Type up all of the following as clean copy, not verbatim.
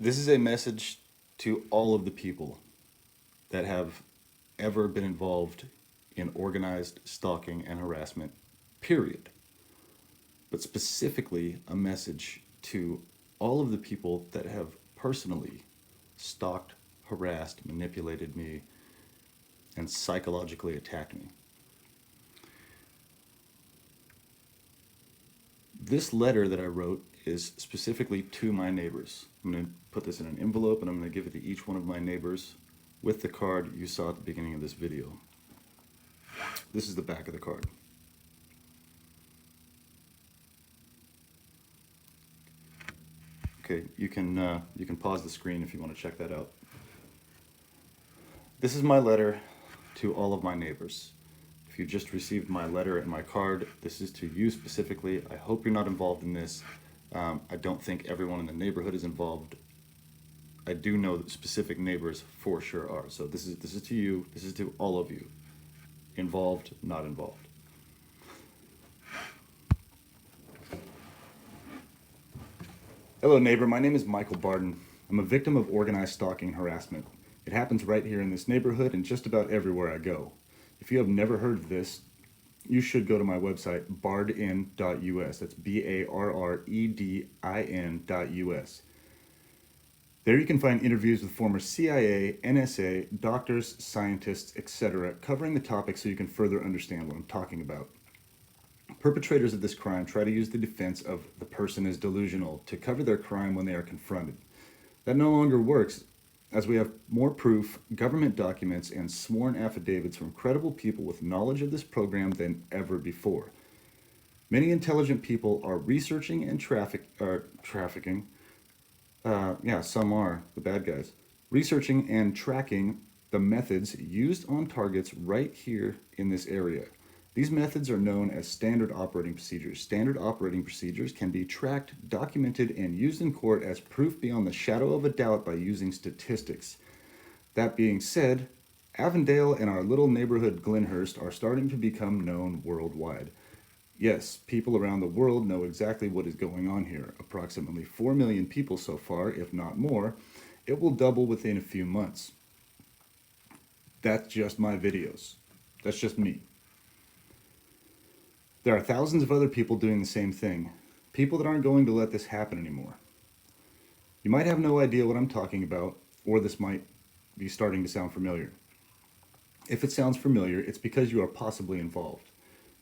This is a message to all of the people that have ever been involved in organized stalking and harassment, period. But specifically, a message to all of the people that have personally stalked, harassed, manipulated me, and psychologically attacked me. This letter that I wrote is specifically to my neighbors. I'm going to put this in an envelope and I'm going to give it to each one of my neighbors with the card you saw at the beginning of this video. This is the back of the card. Okay, you can pause the screen if you want to check that out. This is my letter to all of my neighbors. If you just received my letter and my card, this is to you specifically. I hope you're not involved in this. I don't think everyone in the neighborhood is involved. I do know that specific neighbors for sure are. So this is to you. This is to all of you. Involved, not involved. Hello, neighbor. My name is Michael Barden. I'm a victim of organized stalking and harassment. It happens right here in this neighborhood and just about everywhere I go. If you have never heard of this, you should go to my website, bardin.us. That's BARREDIN.us. There you can find interviews with former CIA, NSA, doctors, scientists, etc., covering the topic so you can further understand what I'm talking about. Perpetrators of this crime try to use the defense of the person is delusional to cover their crime when they are confronted. That no longer works, as we have more proof, government documents, and sworn affidavits from credible people with knowledge of this program than ever before. Many intelligent people are researching and trafficking. Some are, the bad guys. Researching and tracking the methods used on targets right here in this area. These methods are known as standard operating procedures. Standard operating procedures can be tracked, documented, and used in court as proof beyond the shadow of a doubt by using statistics. That being said, Avondale and our little neighborhood Glenhurst are starting to become known worldwide. Yes, people around the world know exactly what is going on here. Approximately 4 million people so far, if not more. It will double within a few months. That's just my videos. That's just me. There are thousands of other people doing the same thing. People that aren't going to let this happen anymore. You might have no idea what I'm talking about, or this might be starting to sound familiar. If it sounds familiar, it's because you are possibly involved.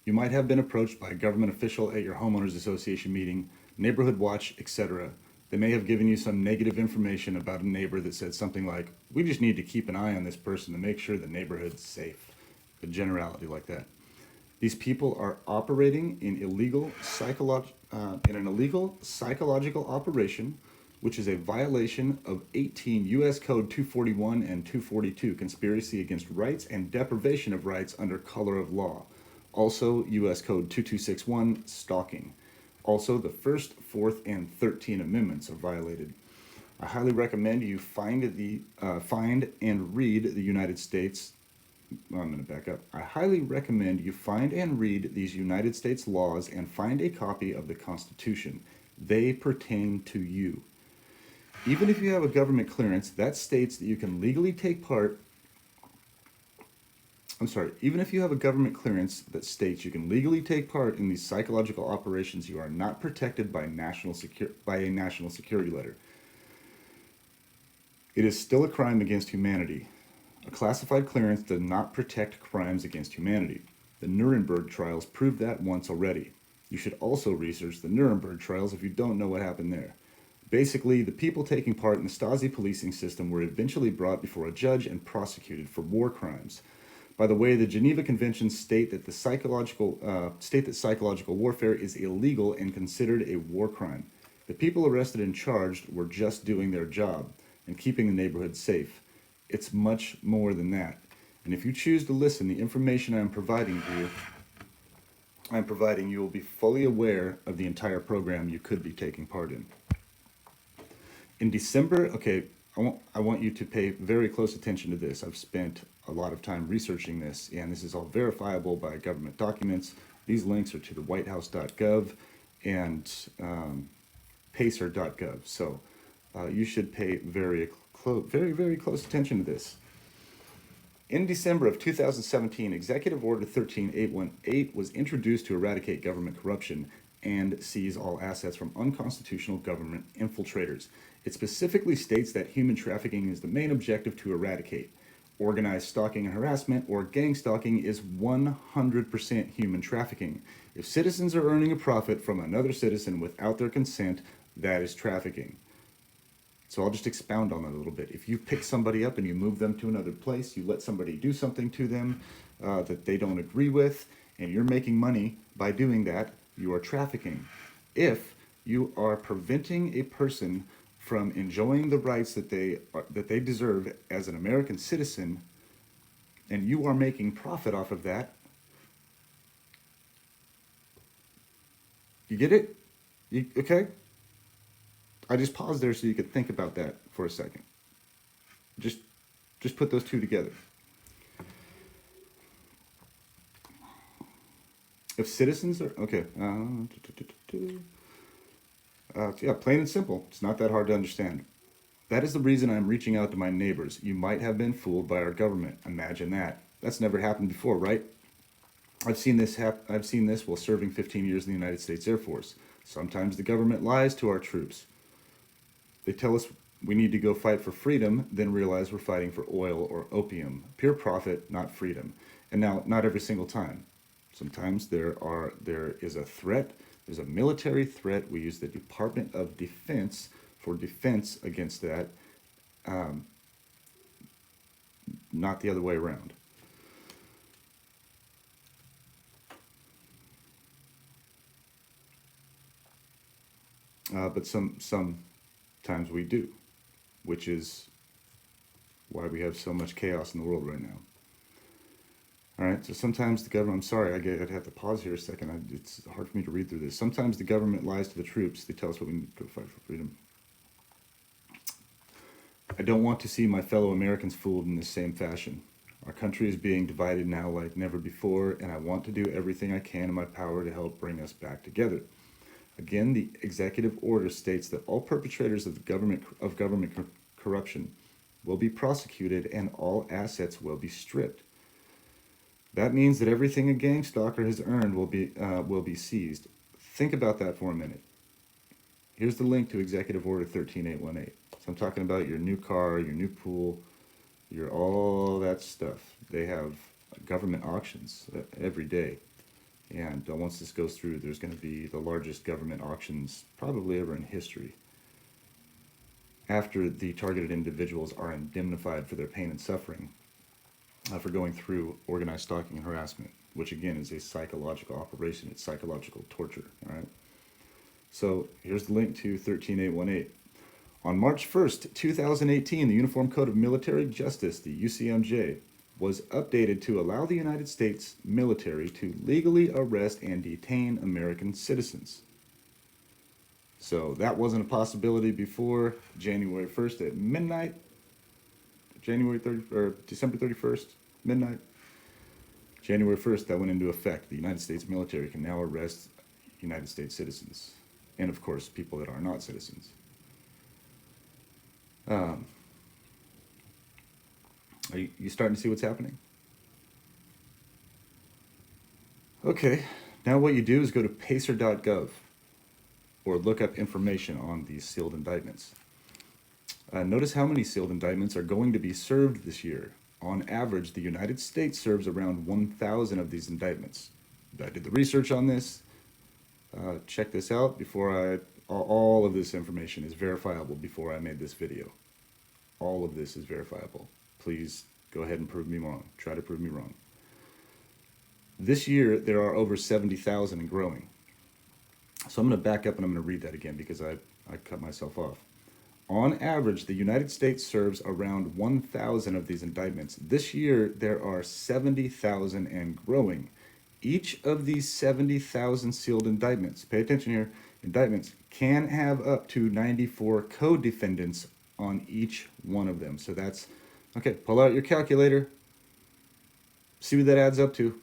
You might have been approached by a government official at your homeowners association meeting, neighborhood watch, etc. They may have given you some negative information about a neighbor that said something like, "We just need to keep an eye on this person to make sure the neighborhood's safe." A generality like that. These people are operating in an illegal psychological operation, which is a violation of 18 U.S. Code 241 and 242, conspiracy against rights and deprivation of rights under color of law. Also, U.S. Code 2261, stalking. Also, the First, Fourth, and 13th Amendments are violated. I highly recommend you find and read the United States. Well, I'm going to back up. I highly recommend you find and read these United States laws and find a copy of the Constitution. They pertain to you. Even if you have a government clearance that states that you can legally take part even if you have a government clearance that states you can legally take part in these psychological operations, you are not protected by a national security letter. It is still a crime against humanity. A classified clearance does not protect crimes against humanity. The Nuremberg trials proved that once already. You should also research the Nuremberg trials if you don't know what happened there. Basically, the people taking part in the Stasi policing system were eventually brought before a judge and prosecuted for war crimes. By the way, the Geneva Conventions state that psychological warfare is illegal and considered a war crime. The people arrested and charged were just doing their job and keeping the neighborhood safe. It's much more than that. And if you choose to listen, the information I'm providing you will be fully aware of the entire program you could be taking part in. In December, I want you to pay very close attention to this. I've spent a lot of time researching this, and this is all verifiable by government documents. These links are to the whitehouse.gov and pacer.gov. So You should pay very close attention to this. In December of 2017, Executive Order 13818 was introduced to eradicate government corruption and seize all assets from unconstitutional government infiltrators. It specifically states that human trafficking is the main objective to eradicate. Organized stalking and harassment, or gang stalking, is 100% human trafficking. If citizens are earning a profit from another citizen without their consent, that is trafficking. So I'll just expound on that a little bit. If you pick somebody up and you move them to another place, you let somebody do something to them that they don't agree with, and you're making money by doing that, you are trafficking. If you are preventing a person from enjoying the rights that they deserve as an American citizen, and you are making profit off of that, you get it? Okay? I just paused there so you could think about that for a second. Just put those two together. If citizens are okay, yeah, plain and simple. It's not that hard to understand. That is the reason I'm reaching out to my neighbors. You might have been fooled by our government. Imagine that. That's never happened before, right? I've seen this while serving 15 years in the United States Air Force. Sometimes the government lies to our troops. They tell us we need to go fight for freedom, then realize we're fighting for oil or opium. Pure profit, not freedom. And now, not every single time. Sometimes there is a threat. There's a military threat. We use the Department of Defense for defense against that, not the other way around. But sometimes we do, which is why we have so much chaos in the world right now. All right, so sometimes the government, I'm sorry, I'd have to pause here a second. It's hard for me to read through this. Sometimes the government lies to the troops. They tell us what we need to go fight for freedom. I don't want to see my fellow Americans fooled in the same fashion. Our country is being divided now like never before, and I want to do everything I can in my power to help bring us back together. Again, the executive order states that all perpetrators of government corruption will be prosecuted and all assets will be stripped. That means that everything a gang stalker has earned will be seized. Think about that for a minute. Here's the link to Executive Order 13818. So I'm talking about your new car, your new pool, your all that stuff. They have government auctions every day. And once this goes through, there's going to be the largest government auctions probably ever in history. After the targeted individuals are indemnified for their pain and suffering, for going through organized stalking and harassment, which again is a psychological operation. It's psychological torture, all right? So here's the link to 13818. On March 1st, 2018, the Uniform Code of Military Justice, the UCMJ, was updated to allow the United States military to legally arrest and detain American citizens. So that wasn't a possibility before January 1st at midnight. December 31st, midnight. January 1st, that went into effect. The United States military can now arrest United States citizens. And of course, people that are not citizens. Are you starting to see what's happening? Okay, now what you do is go to pacer.gov or look up information on these sealed indictments. Notice how many sealed indictments are going to be served this year. On average, the United States serves around 1,000 of these indictments. I did the research on this. Check this out all of this information is verifiable before I made this video. All of this is verifiable. Please go ahead and prove me wrong. Try to prove me wrong. This year, there are over 70,000 and growing. So I'm going to back up and I'm going to read that again because I cut myself off. On average, the United States serves around 1,000 of these indictments. This year, there are 70,000 and growing. Each of these 70,000 sealed indictments, pay attention here, indictments can have up to 94 co-defendants on each one of them. So that's, okay, pull out your calculator. See what that adds up to.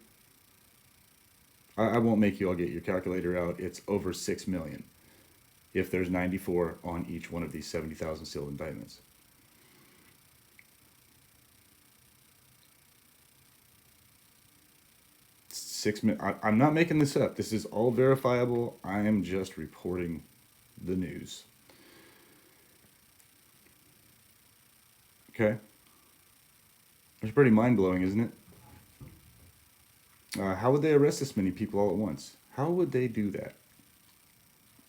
I won't make you all get your calculator out. It's over 6 million. if there's 94 on each one of these 70,000 sealed indictments. I'm not making this up. This is all verifiable. I am just reporting the news. Okay? It's pretty mind-blowing, isn't it? How would they arrest this many people all at once? How would they do that?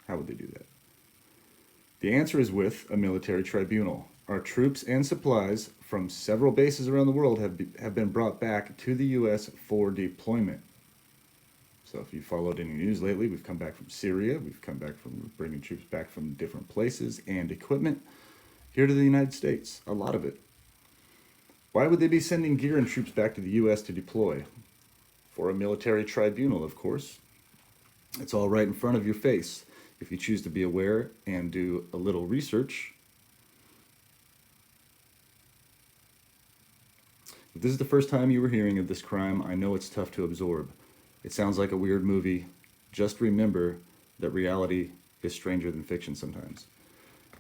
How would they do that? The answer is with a military tribunal. Our troops and supplies from several bases around the world have been brought back to the U.S. for deployment. So if you followed any news lately, we've come back from Syria. We've come back from bringing troops back from different places and equipment here to the United States, a lot of it. Why would they be sending gear and troops back to the U.S. to deploy? For a military tribunal, of course. It's all right in front of your face. If you choose to be aware and do a little research. If this is the first time you were hearing of this crime, I know it's tough to absorb. It sounds like a weird movie. Just remember that reality is stranger than fiction sometimes.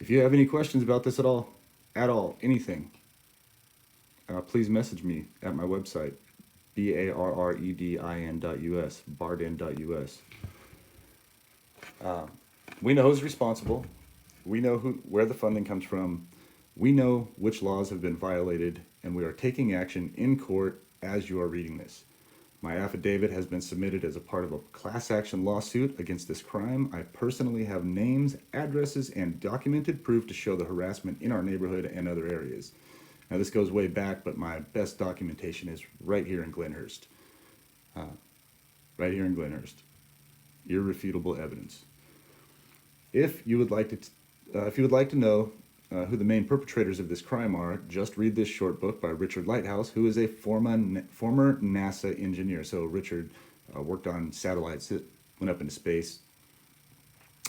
If you have any questions about this at all, anything, please message me at my website, barredin.us, barredin.us. We know who's responsible. We know where the funding comes from. We know which laws have been violated, and we are taking action in court as you are reading this. My affidavit has been submitted as a part of a class action lawsuit against this crime. I personally have names, addresses, and documented proof to show the harassment in our neighborhood and other areas. Now, this goes way back, but my best documentation is right here in Glenhurst. Right here in Glenhurst. Irrefutable evidence. If you would like to know who the main perpetrators of this crime are, just read this short book by Richard Lighthouse, who is a former NASA engineer. So Richard worked on satellites that went up into space,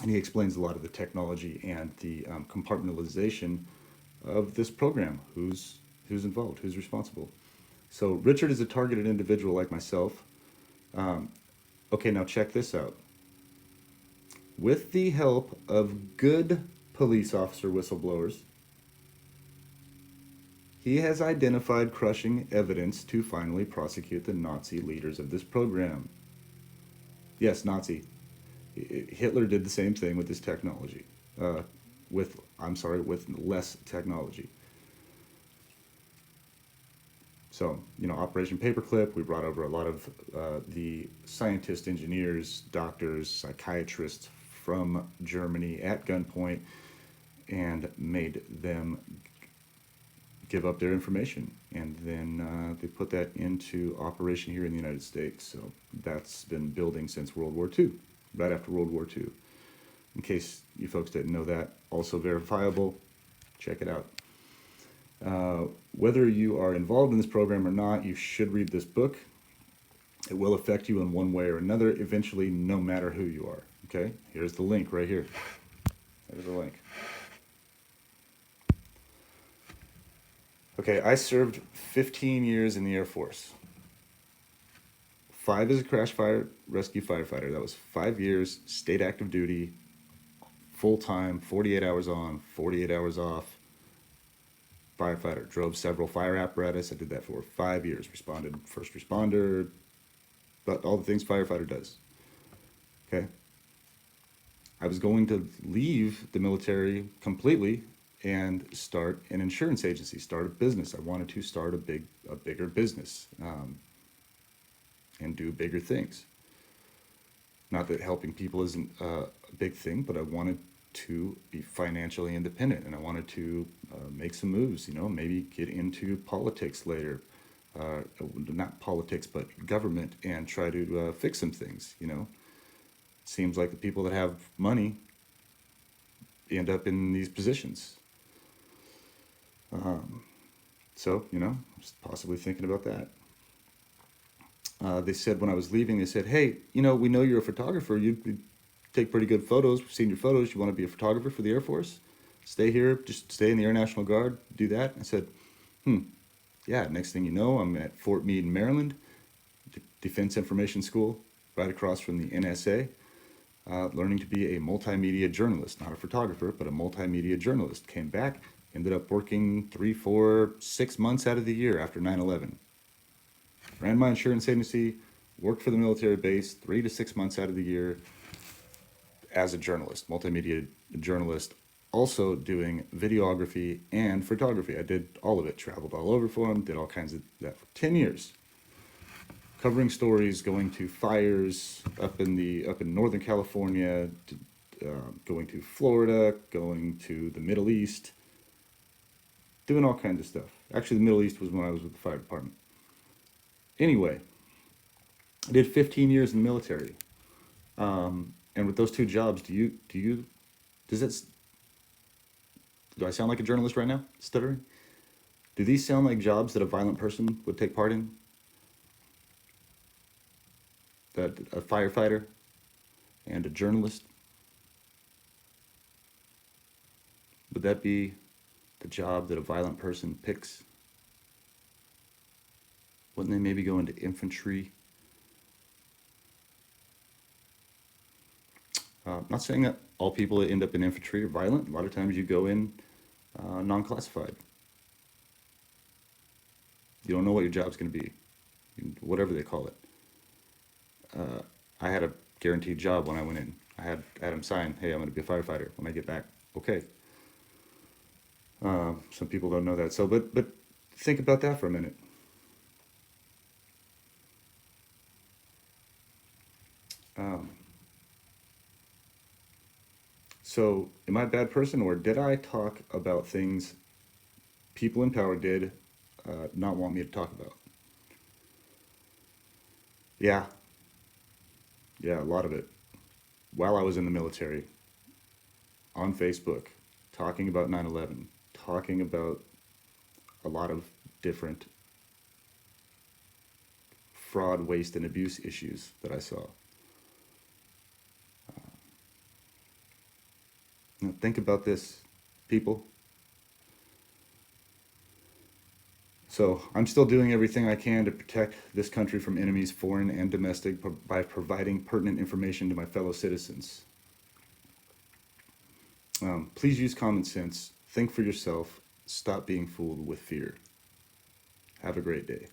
and he explains a lot of the technology and the compartmentalization of this program. Who's involved? Who's responsible? So Richard is a targeted individual like myself. Okay, now check this out. With the help of good police officer whistleblowers, he has identified crushing evidence to finally prosecute the Nazi leaders of this program. Yes, Nazi. Hitler did the same thing with his technology. With less technology. So, Operation Paperclip, we brought over a lot of the scientists, engineers, doctors, psychiatrists from Germany at gunpoint and made them give up their information. And then they put that into operation here in the United States. So that's been building since World War II, right after World War II. In case you folks didn't know that, also verifiable, check it out. Whether you are involved in this program or not, you should read this book. It will affect you in one way or another, eventually, no matter who you are. Okay, here's the link right here. There's the link. Okay, I served 15 years in the Air Force. 5 as a crash fire rescue firefighter. That was 5 years, state active duty, full-time, 48 hours on, 48 hours off. Firefighter. Drove several fire apparatus. I did that for 5 years. Responded, first responder, but all the things firefighter does. Okay. I was going to leave the military completely and start an insurance agency, start a business. I wanted to start a bigger business and do bigger things. Not that helping people isn't a big thing, but I wanted to be financially independent, and I wanted to make some moves, maybe get into politics later, not politics, but government, and try to fix some things, Seems like the people that have money end up in these positions. So, just possibly thinking about that. They said when I was leaving, they said, hey, we know you're a photographer. You take pretty good photos. We've seen your photos. You want to be a photographer for the Air Force? Stay here. Just stay in the Air National Guard. Do that. I said, yeah. Next thing you know, I'm at Fort Meade in Maryland, Defense Information School, right across from the NSA. learning to be a multimedia journalist, not a photographer, but a multimedia journalist. Came back, ended up working 3, 4, 6 months out of the year after 9/11. Ran my insurance agency, worked for the military base 3 to 6 months out of the year as a journalist, multimedia journalist, also doing videography and photography. I did all of it, traveled all over for them, did all kinds of that for 10 years. Covering stories, going to fires up in Northern California, going to Florida, going to the Middle East, doing all kinds of stuff. Actually, the Middle East was when I was with the fire department. Anyway, I did 15 years in the military. And with those two jobs, does it, do I sound like a journalist right now? Stuttering? Do these sound like jobs that a violent person would take part in? That a firefighter and a journalist? Would that be the job that a violent person picks? Wouldn't they maybe go into infantry? Not saying that all people that end up in infantry are violent. A lot of times you go in non-classified. You don't know what your job's going to be, whatever they call it. I had a guaranteed job when I went in. I had Adam sign, hey, I'm going to be a firefighter when I get back. Okay. Some people don't know that. So, but think about that for a minute. So, am I a bad person, or did I talk about things people in power did not want me to talk about? Yeah, yeah, a lot of it. While I was in the military, on Facebook, talking about 9/11, talking about a lot of different fraud, waste, and abuse issues that I saw. Now, think about this, people. So I'm still doing everything I can to protect this country from enemies, foreign and domestic, by providing pertinent information to my fellow citizens. Please use common sense, think for yourself, stop being fooled with fear. Have a great day.